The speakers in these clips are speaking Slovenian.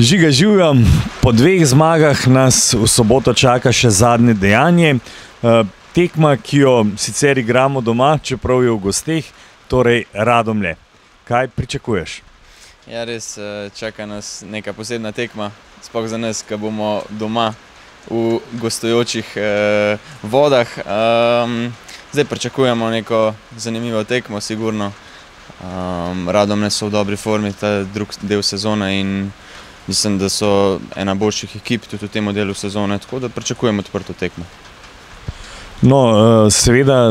Žiga, živjo, po 2 zmagah nas v soboto čaka še zadnje dejanje. Tekma, ki jo sicer igramo doma, čeprav je v gosteh, torej Radomlje. Kaj pričakuješ? Ja, res čaka nas neka posebna tekma, sploh za nas, ki bomo doma v gostujočih vodah. Zdaj pričakujemo neko zanimivo tekmo, sigurno. Radomlje so v dobri formi ta drugi del sezone in mislim, da so ena boljših ekip tudi v tem delu sezone, tako da pričakujemo odprto tekmo. No, seveda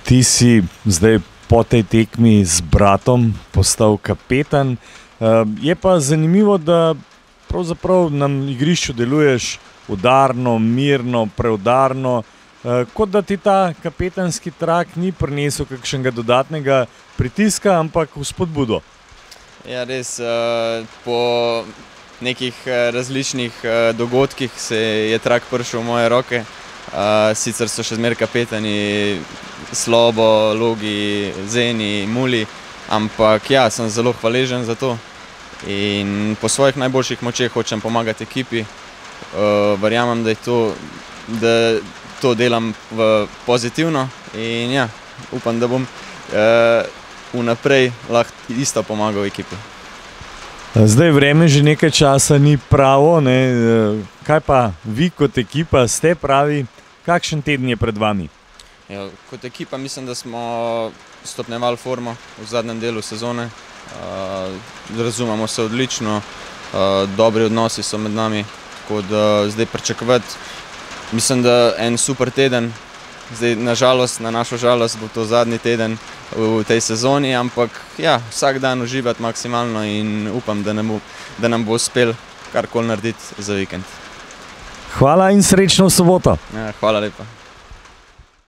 ti si zdaj po tej tekmi z bratom postal kapetan. Je pa zanimivo, da pravzaprav na igrišču deluješ udarno, mirno, preudarno, kot da ti ta kapetanski trak ni prinesel kakšnega dodatnega pritiska, ampak vzpodbudo. Ja, res, po nekih različnih dogodkih se je trak prišel v moje roke. Sicer so še zmeraj kapetani Slobo, Logi, Zeni, Muli, ampak ja, sem zelo hvaležen za to in po svojih najboljših močeh hočem pomagati ekipi. Verjamem, da to delam pozitivno in ja, upam, da bom vnaprej lahko isto pomagal ekipi. Zdaj vreme že nekaj časa ni pravo, ne? Kaj pa vi kot ekipa ste pravi, kakšen teden je pred vami? Ja, kot ekipa mislim, da smo stopnjevali formo v zadnjem delu sezone. Razumemo se odlično, dobri odnosi so med nami, tako da zdaj pričakovati, mislim, da en super teden. Zdaj, na našo žalost bo to zadnji teden v tej sezoni, ampak ja, vsak dan uživati maksimalno in upam, da nam bo uspel karkoli narediti za vikend. Hvala in srečno v soboto. Ja, hvala lepa.